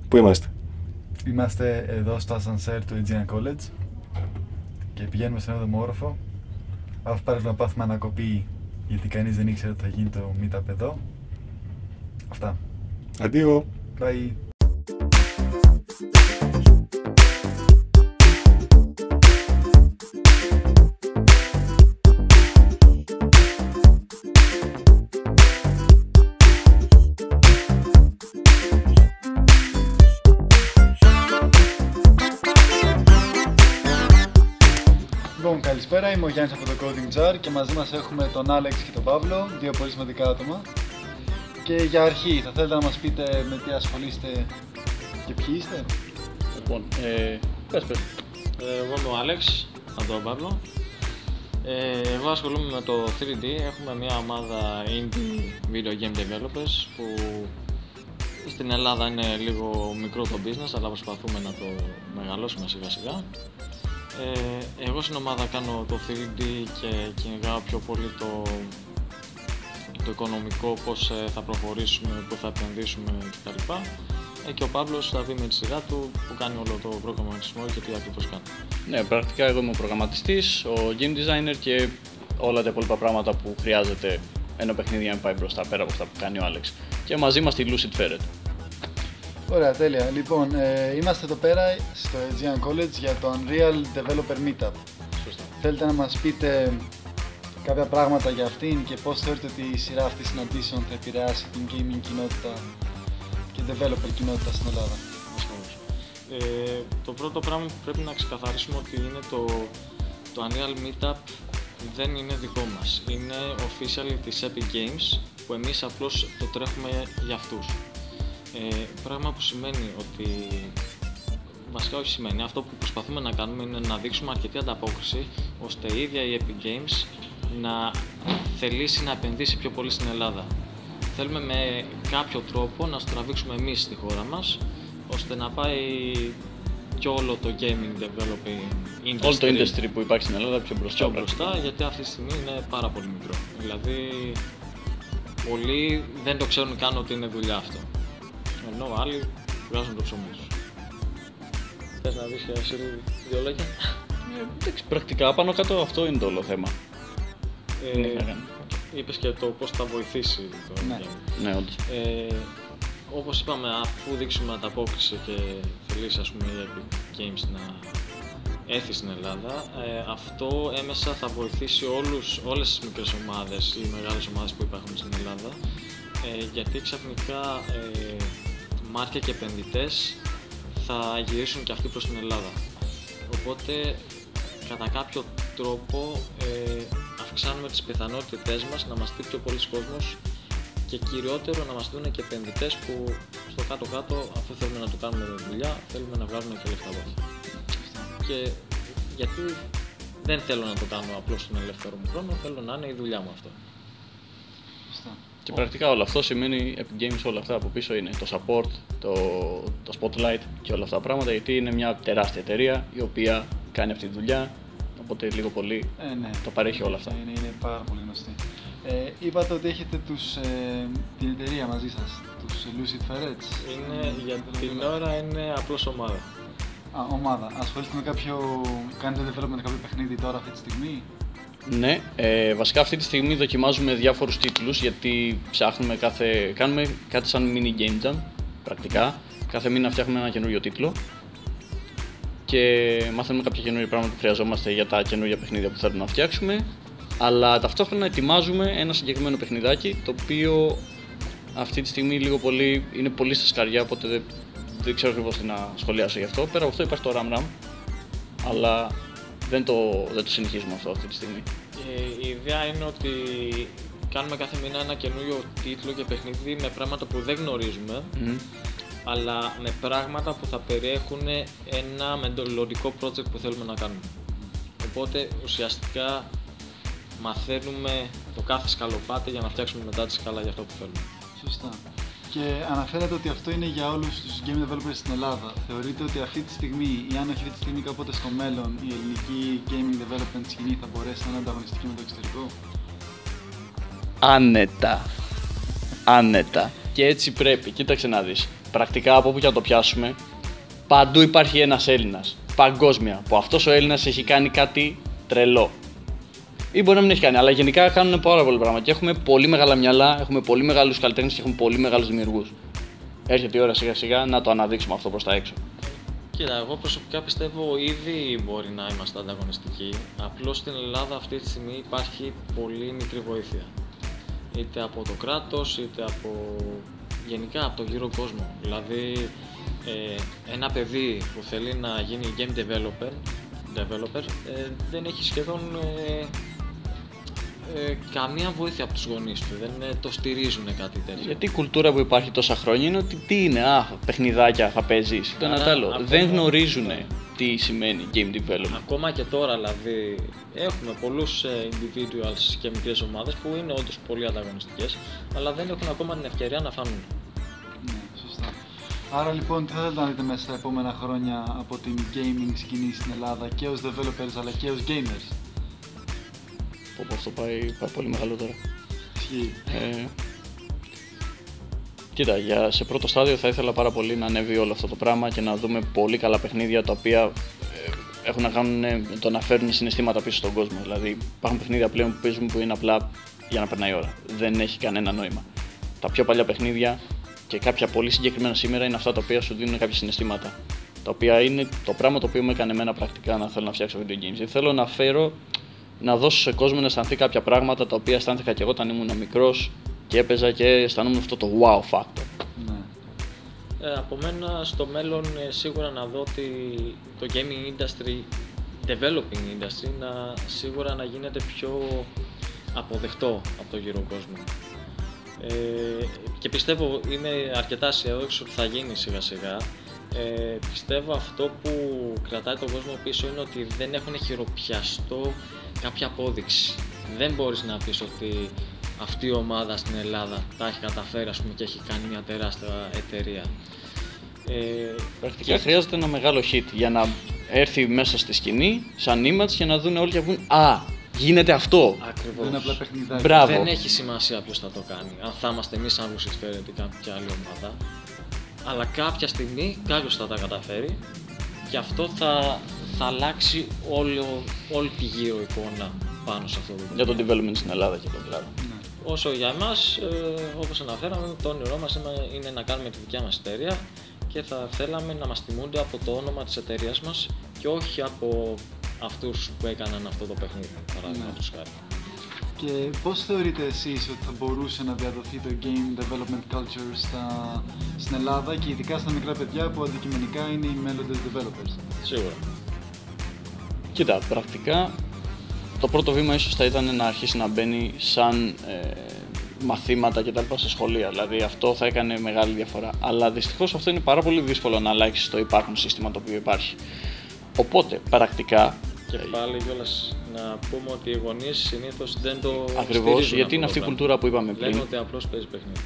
Πού είμαστε? Είμαστε εδώ στο ασανσέρ του Aegean College και πηγαίνουμε στον 7ο όροφο. Αφού πάρει να πάθουμε ανακοπή, γιατί κανείς δεν ήξερε ότι θα γίνει το meetup εδώ. Αυτά. Αντίο. Bye. Λοιπόν, καλησπέρα, είμαι ο Γιάννης από το Coding Jar και μαζί μας έχουμε τον Άλεξ και τον Παύλο, δύο πολύ σημαντικά άτομα. Και για αρχή, θα θέλετε να μας πείτε με τι ασχολείστε και ποιοι είστε? Λοιπόν, πες. Εγώ είμαι ο Άλεξ, από τον Παύλο. Εγώ ασχολούμαι με το 3D, έχουμε μια ομάδα indie video game developers που στην Ελλάδα είναι λίγο μικρό το business, αλλά προσπαθούμε να το μεγαλώσουμε σιγά σιγά. Εγώ στην ομάδα κάνω το 3D και κυνηγάω πιο πολύ το οικονομικό, πώς θα προχωρήσουμε, πού θα επενδύσουμε κτλ. Και ο Παύλος θα δει με τη σειρά του που κάνει όλο το προγραμματισμό και τι ακριβώς κάνει. Ναι, πρακτικά εγώ είμαι ο προγραμματιστής, ο game designer και όλα τα υπόλοιπα πράγματα που χρειάζεται ένα παιχνίδι για να πάει μπροστά, πέρα από αυτά που κάνει ο Άλεξ. Και μαζί είμαστε η Lucid Ferret. Ωραία, τέλεια. Λοιπόν, είμαστε εδώ πέρα στο Aegean College για το Unreal Developer Meetup. Σωστά. Θέλετε να μας πείτε κάποια πράγματα για αυτήν και πώς θεωρείτε ότι η σειρά αυτή συναντήσεων θα επηρεάσει την gaming κοινότητα και developer κοινότητα στην Ελλάδα? Το πρώτο πράγμα που πρέπει να ξεκαθαρίσουμε ότι είναι το Unreal Meetup δεν είναι δικό μας. Είναι official της Epic Games που εμείς απλώς το τρέχουμε για αυτούς. Πράγμα που σημαίνει ότι, βασικά όχι σημαίνει, αυτό που προσπαθούμε να κάνουμε είναι να δείξουμε αρκετή ανταπόκριση ώστε η ίδια η Epic Games να θελήσει να επενδύσει πιο πολύ στην Ελλάδα. Θέλουμε με κάποιο τρόπο να στο τραβήξουμε εμείς στη χώρα μας ώστε να πάει και όλο το gaming developing industry, όλο το industry που υπάρχει στην Ελλάδα πιο μπροστά. Γιατί αυτή τη στιγμή είναι πάρα πολύ μικρό. Δηλαδή, πολλοί δεν το ξέρουν καν ότι είναι δουλειά αυτό. Ενώ άλλοι βγάζουν το ψωμί τους. Θες να δεις εσύ δύο λόγια? Εντάξει, πρακτικά πάνω κάτω αυτό είναι το όλο θέμα. Είπες και το πώς θα βοηθήσει το Ναι. game. Ναι, όντως. Όπως είπαμε, αφού δείξουμε ανταπόκριση και θελήσει ας πούμε η Epic Games να έρθει στην Ελλάδα, αυτό έμεσα θα βοηθήσει όλες τις μικρές ομάδες ή μεγάλες ομάδες που υπάρχουν στην Ελλάδα, γιατί ξαφνικά μάρκια και επενδυτές θα γυρίσουν και αυτοί προς την Ελλάδα. Οπότε κατά κάποιο τρόπο αυξάνουμε τις πιθανότητές μας να μας δει πιο πολλοί κόσμος και κυριότερο να μας δουν και επενδυτές που στο κάτω-κάτω, αφού θέλουμε να το κάνουμε δουλειά, θέλουμε να βγάλουμε και λεφτά από αυτό. Και γιατί δεν θέλω να το κάνω απλώς στον ελεύθερο μου χρόνο, θέλω να είναι η δουλειά μου αυτό. Και πρακτικά όλο αυτό σημαίνει Epic Games, όλα αυτά από πίσω είναι το support, το spotlight και όλα αυτά τα πράγματα, γιατί είναι μια τεράστια εταιρεία η οποία κάνει αυτή τη δουλειά, οπότε λίγο πολύ Ναι. το παρέχει όλα αυτά. Είναι πάρα πολύ γνωστή. Είπατε ότι έχετε την εταιρεία μαζί σας, τους Lucid Ferrets. Για την ώρα είναι απλώς ομάδα. Ομάδα. Ασχολείστε με κάνετε development κάποιο παιχνίδι τώρα αυτή τη στιγμή? Ναι, βασικά αυτή τη στιγμή δοκιμάζουμε διάφορους τίτλους, γιατί κάνουμε κάτι σαν mini game jam, πρακτικά. Κάθε μήνα φτιάχνουμε ένα καινούριο τίτλο και μαθαίνουμε κάποια καινούργια πράγματα που χρειαζόμαστε για τα καινούργια παιχνίδια που θέλουμε να φτιάξουμε, αλλά ταυτόχρονα ετοιμάζουμε ένα συγκεκριμένο παιχνιδάκι, το οποίο αυτή τη στιγμή λίγο πολύ είναι πολύ στα σκαριά, οπότε δεν ξέρω ακριβώς τι να σχολιάσω γι' αυτό. Πέρα από αυτό υπάρχει το RAM, αλλά δεν το συνεχίζουμε αυτό αυτή τη στιγμή. Η ιδέα είναι ότι κάνουμε κάθε μήνα ένα καινούριο τίτλο και παιχνίδι με πράγματα που δεν γνωρίζουμε, αλλά με πράγματα που θα περιέχουν ένα μελλοντικό project που θέλουμε να κάνουμε. Οπότε ουσιαστικά μαθαίνουμε το κάθε σκαλοπάτι για να φτιάξουμε μετά τη σκάλα για αυτό που θέλουμε. Σωστά. Και αναφέρατε ότι αυτό είναι για όλους τους game developers στην Ελλάδα. Θεωρείτε ότι αυτή τη στιγμή, ή αν όχι αυτή τη στιγμή, κάποτε στο μέλλον, η ελληνική gaming development σκηνή θα μπορέσει να είναι ανταγωνιστική με το εξωτερικό? Άνετα. Και έτσι πρέπει. Κοίταξε να δεις. πρακτικά από όπου και να το πιάσουμε, παντού υπάρχει ένας Έλληνας. Παγκόσμια. Που αυτός ο Έλληνας έχει κάνει κάτι τρελό. Ή μπορεί να μην έχει κάνει, αλλά γενικά κάνουν πάρα πολλά πράγματα. Και έχουμε πολύ μεγάλα μυαλά, έχουμε πολύ μεγάλους καλλιτέχνες και έχουμε πολύ μεγάλους δημιουργούς. Έρχεται η ώρα σιγά σιγά να το αναδείξουμε αυτό προς τα έξω. Κοίτα, εγώ προσωπικά πιστεύω ήδη μπορεί να είμαστε ανταγωνιστικοί. Απλώς στην Ελλάδα αυτή τη στιγμή υπάρχει πολύ μικρή βοήθεια. Είτε από το κράτος, είτε γενικά από το γύρο κόσμο. Δηλαδή, ένα παιδί που θέλει να γίνει game developer δεν έχει σχεδόν καμία βοήθεια από τους γονείς του, δεν το στηρίζουν κάτι τέτοιο. Γιατί η κουλτούρα που υπάρχει τόσα χρόνια είναι ότι τι είναι, παιχνιδάκια θα παίζεις, το ένα τ' άλλο. Δεν γνωρίζουν τι σημαίνει game development. Ακόμα και τώρα δηλαδή έχουμε πολλούς individuals και μικρές ομάδες που είναι όντως πολύ ανταγωνιστικές, αλλά δεν έχουν ακόμα την ευκαιρία να φανούν. Ναι, σωστά. Άρα λοιπόν, τι θα θέλετε να δείτε μέσα στα επόμενα χρόνια από την gaming σκηνή στην Ελλάδα και ως developers αλλά και ως gamers? Αυτό πάει πολύ μεγάλο τώρα. Ισχύει. Κοίτα, σε πρώτο στάδιο θα ήθελα πάρα πολύ να ανέβει όλο αυτό το πράγμα και να δούμε πολύ καλά παιχνίδια τα οποία έχουν να κάνουν το να φέρουν συναισθήματα πίσω στον κόσμο. Δηλαδή, υπάρχουν παιχνίδια πλέον που παίζουμε που είναι απλά για να περνάει η ώρα. Δεν έχει κανένα νόημα. Τα πιο παλιά παιχνίδια και κάποια πολύ συγκεκριμένα σήμερα είναι αυτά τα οποία σου δίνουν κάποια συναισθήματα. Τα οποία είναι το πράγμα το οποίο με έκανε εμένα πρακτικά να θέλω να φτιάξω video games. Θέλω να δώσω σε κόσμο να αισθανθεί κάποια πράγματα τα οποία αισθάνθηκα και εγώ όταν ήμουν μικρός και έπαιζα και αισθανόμουν αυτό το wow factor. Ναι. Από μένα στο μέλλον σίγουρα να δω ότι το gaming industry, developing industry, σίγουρα να γίνεται πιο αποδεκτό από το γύρο κόσμο. Και πιστεύω, είμαι αρκετά αισιόδοξος ότι θα γίνει σιγά σιγά. Πιστεύω αυτό που κρατάει τον κόσμο πίσω είναι ότι δεν έχουν χειροπιαστό κάποια απόδειξη. Δεν μπορείς να πεις ότι αυτή η ομάδα στην Ελλάδα τα έχει καταφέρει, ας πούμε, και έχει κάνει μια τεράστια εταιρεία. Πρακτικά χρειάζεται ένα μεγάλο hit για να έρθει μέσα στη σκηνή σαν image και να δουν όλοι και να πούν «Α, γίνεται αυτό». Ακριβώς. Δεν είναι απλά παιχνιδάκι. Μπράβο. Δεν έχει σημασία ποιος θα το κάνει. Αν θα είμαστε εμείς σαν Lucifer ή κάποια άλλη ομάδα. Αλλά κάποια στιγμή κάποιος θα τα καταφέρει και αυτό θα αλλάξει όλη τη γύρω εικόνα πάνω σε αυτό το Για το development στην Ελλάδα και τον κλάδο. Ναι. Όσο για εμάς, όπως αναφέραμε, το όνειρό μας είναι να κάνουμε τη δικιά μας εταιρεία και θα θέλαμε να μας τιμούνται από το όνομα της εταιρείας μας και όχι από αυτούς που έκαναν αυτό το παιχνίδι, παραδείγματος χάρη. Και πώς θεωρείτε εσείς ότι θα μπορούσε να διαδοθεί το game development culture στην Ελλάδα και ειδικά στα μικρά παιδιά που αντικειμενικά είναι οι μέλλοντες developers? Σίγουρα. Κοίτα, πρακτικά το πρώτο βήμα ίσως θα ήταν να αρχίσει να μπαίνει σαν μαθήματα και τα λοιπά σε σχολεία. Δηλαδή αυτό θα έκανε μεγάλη διαφορά. Αλλά δυστυχώς αυτό είναι πάρα πολύ δύσκολο να αλλάξει στο υπάρχον σύστημα το οποίο υπάρχει. Οπότε πρακτικά. Και πάλι κιόλας να πούμε ότι οι γονείς συνήθως δεν το ακριβώς, γιατί είναι αυτή η κουλτούρα που είπαμε πριν. Λένε ότι απλώς παίζει παιχνίδι.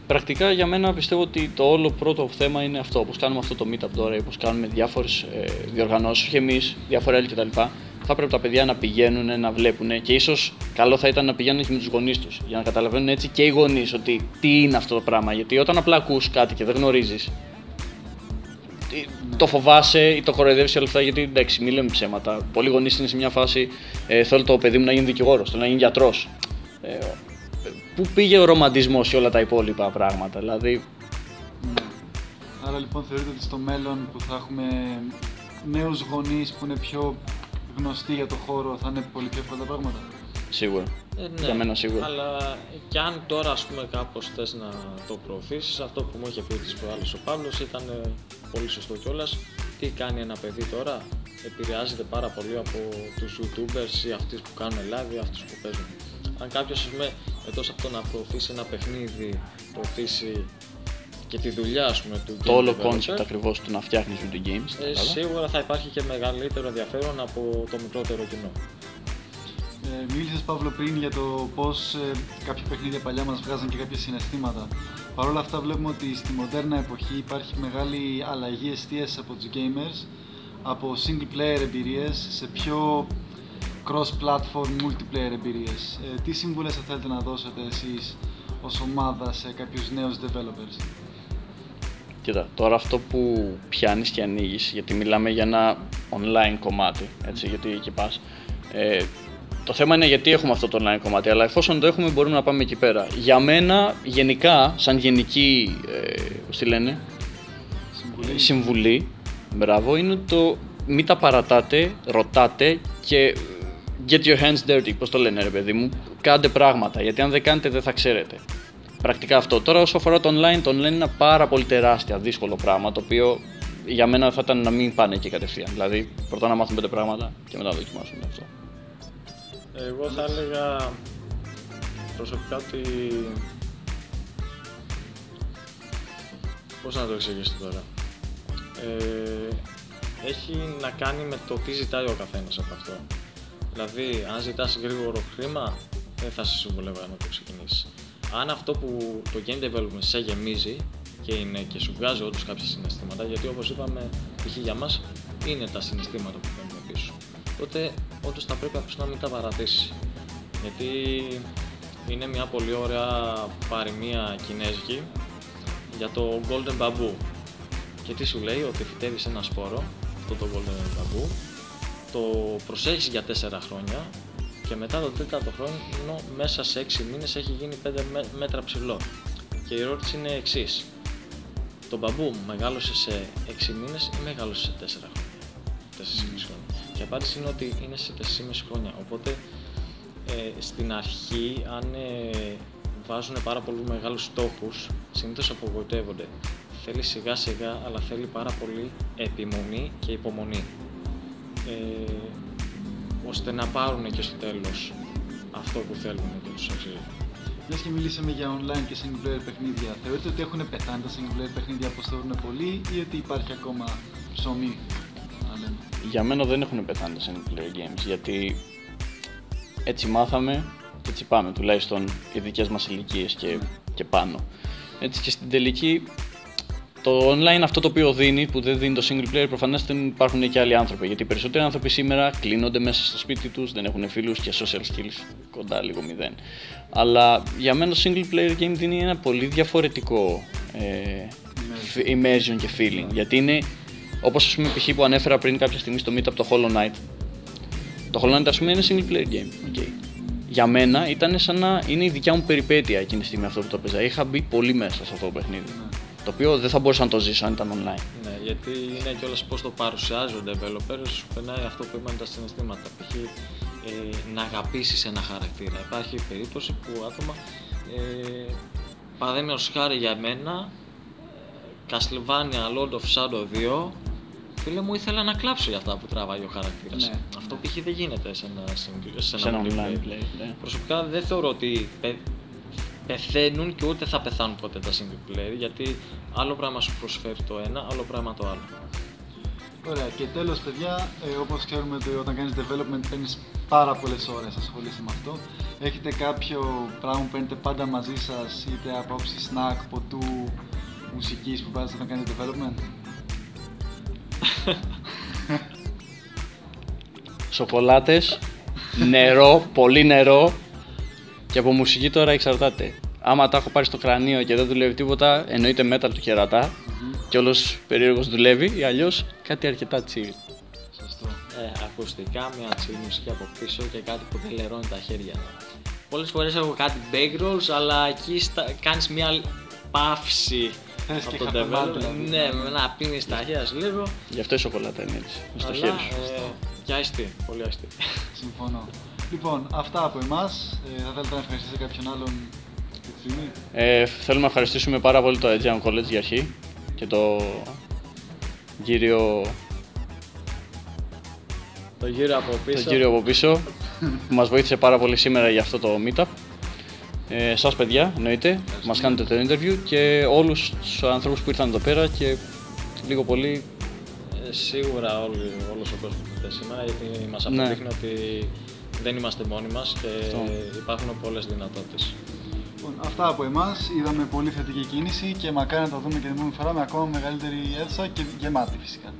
Πρακτικά για μένα πιστεύω ότι το όλο πρώτο θέμα είναι αυτό. Όπως κάνουμε αυτό το meetup τώρα, όπως κάνουμε διάφορες διοργανώσεις και εμείς, διάφορα άλλοι κτλ. Θα πρέπει τα παιδιά να πηγαίνουν, να βλέπουν και ίσως καλό θα ήταν να πηγαίνουν και με τους γονείς τους. Για να καταλαβαίνουν έτσι και οι γονείς ότι τι είναι αυτό το πράγμα. Γιατί όταν απλά ακούς κάτι και δεν γνωρίζεις, το φοβάσαι ή το κοροϊδεύεις όλα αυτά. Γιατί εντάξει, μην λέμε ψέματα. Πολλοί γονείς είναι σε μια φάση, θέλω το παιδί μου να γίνει δικηγόρος, θέλω να γίνει γιατρός. Πού πήγε ο ρομαντισμός και όλα τα υπόλοιπα πράγματα, δηλαδή. Ναι. Άρα λοιπόν θεωρείτε ότι στο μέλλον που θα έχουμε νέους γονείς που είναι πιο γνωστοί για το χώρο θα είναι πολύ πιο εύκολα τα πράγματα? Σίγουρα. Ναι, Για μένα σίγουρα. Αλλά και αν τώρα ας πούμε κάπως θες να το προωθήσεις, αυτό που μου είχε πει τις προάλλες ο Παύλος ήταν πολύ σωστό κιόλας. Τι κάνει ένα παιδί τώρα, επηρεάζεται πάρα πολύ από τους YouTubers ή αυτούς που κάνουν live ή αυτούς που παίζουν. Αν κάποιος, ας πούμε, εκτός από το να προωθήσει ένα παιχνίδι, προωθήσει και τη δουλειά, ας πούμε, του το όλο developer, concept ακριβώς του να φτιάχνεις video games. Σίγουρα θα υπάρχει και μεγαλύτερο ενδιαφέρον από το μικρότερο κοινό. Μίλησες, Παύλο, πριν για το πώς κάποια παιχνίδια παλιά μας βγάζαν και κάποια συναισθήματα. Παρ' όλα αυτά βλέπουμε ότι στη μοντέρνα εποχή υπάρχει μεγάλη αλλαγή εστίαση από τους gamers από single player εμπειρίες σε πιο cross-platform multiplayer εμπειρίες. Τι συμβουλές θα θέλετε να δώσετε εσείς ως ομάδα σε κάποιους νέους developers? Κοίτα, τώρα αυτό που πιάνεις και ανοίγεις, γιατί μιλάμε για ένα online κομμάτι, έτσι, γιατί εκεί πας. Το θέμα είναι γιατί έχουμε αυτό το online κομμάτι, αλλά εφόσον το έχουμε μπορούμε να πάμε εκεί πέρα. Για μένα, γενικά, σαν γενική, πώς τη λένε, συμβουλή, μπράβο, είναι το μην τα παρατάτε, ρωτάτε και get your hands dirty, πώς το λένε ρε παιδί μου, κάντε πράγματα, γιατί αν δεν κάνετε δεν θα ξέρετε. Πρακτικά αυτό. Τώρα όσο αφορά το online είναι ένα πάρα πολύ τεράστια δύσκολο πράγμα, το οποίο για μένα θα ήταν να μην πάνε εκεί κατευθείαν. Δηλαδή, πρώτα να μάθουν 5 πράγματα και μετά να δοκιμάσουν αυτό. Εγώ θα έλεγα προσωπικά ότι... Πώς να το εξηγήσω τώρα. Έχει να κάνει με το τι ζητάει ο καθένας από αυτό. Δηλαδή, αν ζητάς γρήγορο χρήμα, δεν θα σε συμβουλεύω να το ξεκινήσεις. Αν αυτό που το game development σε γεμίζει και σου βγάζει όντως κάποια συναισθήματα, γιατί όπως είπαμε, π.χ. για μας είναι τα συναισθήματα που παίρνουμε πίσω, τότε όντως θα πρέπει να μην τα παρατήσεις. Γιατί είναι μια πολύ ωραία παροιμία κινέζικη για το Golden Bamboo. Και τι σου λέει, ότι φυτεύεις ένα σπόρο, αυτό το Golden Bamboo, το προσέχεις για 4 χρόνια και μετά το 4ο χρόνο μέσα σε 6 μήνες έχει γίνει 5 μέτρα ψηλό. Και η ερώτηση είναι εξής. Το μπαμπού μεγάλωσε σε 6 μήνες ή μεγάλωσε σε 4 χρόνια, 4,5 χρόνια. Και η απάντηση είναι ότι είναι σε 4,5 χρόνια. Οπότε στην αρχή, αν βάζουν πάρα πολύ μεγάλους στόχους, συνήθως απογοητεύονται. Θέλει σιγά σιγά, αλλά θέλει πάρα πολύ επιμονή και υπομονή. Ώστε να πάρουν και στο τέλος αυτό που θέλουν και τους αξίζει. Μιας και μιλήσαμε για online και single player παιχνίδια, θεωρείτε ότι έχουν πεθάνει τα single player παιχνίδια όπως θεωρούν πολλοί ή ότι υπάρχει ακόμα ψωμί, να λέμε? Για μένα δεν έχουν πεθάνει τα single player games, γιατί έτσι μάθαμε και έτσι πάμε, τουλάχιστον οι δικές μας ηλικίες και πάνω. Έτσι και στην τελική, το online αυτό το οποίο δίνει, που δεν δίνει το single player, προφανώς δεν υπάρχουν και άλλοι άνθρωποι. Γιατί οι περισσότεροι άνθρωποι σήμερα κλείνονται μέσα στο σπίτι τους, δεν έχουν φίλους και social skills κοντά λίγο μηδέν. Αλλά για μένα το single player game δίνει ένα πολύ διαφορετικό immersion και feeling. Γιατί είναι, όπως ας πούμε π.χ. που ανέφερα πριν κάποια στιγμή στο meetup το Hollow Knight. Το Hollow Knight ας πούμε είναι single player game. Okay. Για μένα ήταν σαν να είναι η δικιά μου περιπέτεια εκείνη τη στιγμή αυτό που το παίζα. Είχα μπει πολύ μέσα σε αυτό το παιχνίδι. Το οποίο δεν θα μπορούσα να το ζήσω αν ήταν online. Ναι, γιατί είναι κιόλας πώς το παρουσιάζει ο developer, σου περνάει αυτό που είπαν τα συναισθήματα. Π.χ. Να αγαπήσεις ένα χαρακτήρα. Υπάρχει περίπτωση που άτομα, παραδείγματος χάρη για μένα, Castlevania Lord of Shadow 2, φίλε μου, ήθελα να κλάψω για αυτά που τραβάει ο χαρακτήρας. Ναι. Αυτό π.χ. δεν γίνεται σε ένα online play. Ναι. Προσωπικά δεν θεωρώ ότι πεθαίνουν και ούτε θα πεθάνουν ποτέ τα single player, γιατί άλλο πράγμα σου προσφέρει το ένα, άλλο πράγμα το άλλο. Ωραία, και τέλος παιδιά, όπως ξέρουμε ότι όταν κάνεις development παίρνεις πάρα πολλές ώρες, ασχολείσαι με αυτό. Έχετε κάποιο πράγμα που παίρνετε πάντα μαζί σας, είτε απόψη snack, ποτού, μουσικής που βάζετε όταν κάνετε development? Σοκολάτες, νερό, πολύ νερό. Και από μουσική τώρα εξαρτάται. Άμα τα έχω πάρει στο κρανίο και δεν δουλεύει τίποτα, εννοείται metal του κερατά και όλος περίεργος δουλεύει, ή αλλιώς κάτι αρκετά chill. Σωστό. Ακουστικά, μια chill μουσική από πίσω και κάτι που δεν λερώνει τα χέρια. Πολλές φορές έχω κάτι bake rolls, αλλά εκεί κάνεις μια παύση από το development. Ναι, να πίνεις τα χέρια σου λίγο. Γι' αυτό η σοκολάτα είναι έτσι, στο χέρι σου. Και iced, πολύ iced. Συμφωνώ. Λοιπόν, αυτά από εμάς. Θα θέλετε να ευχαριστήσετε κάποιον άλλον τη στιγμή? Θέλουμε να ευχαριστήσουμε πάρα πολύ το Aegean College για αρχή και το κύριο από πίσω που μας βοήθησε πάρα πολύ σήμερα για αυτό το meetup. Σας παιδιά, εννοείται, μας κάνετε το interview και όλους τους ανθρώπους που ήρθαν εδώ πέρα και λίγο πολύ. Σίγουρα όλος ο κόσμος που ήρθε σήμερα, γιατί μας αποδείχνει ότι δεν είμαστε μόνοι μας και υπάρχουν πολλές δυνατότητες. Λοιπόν, αυτά από εμάς, είδαμε πολύ θετική κίνηση και μακάρι να το δούμε και την επόμενη φορά με ακόμα μεγαλύτερη αίθουσα και γεμάτη φυσικά.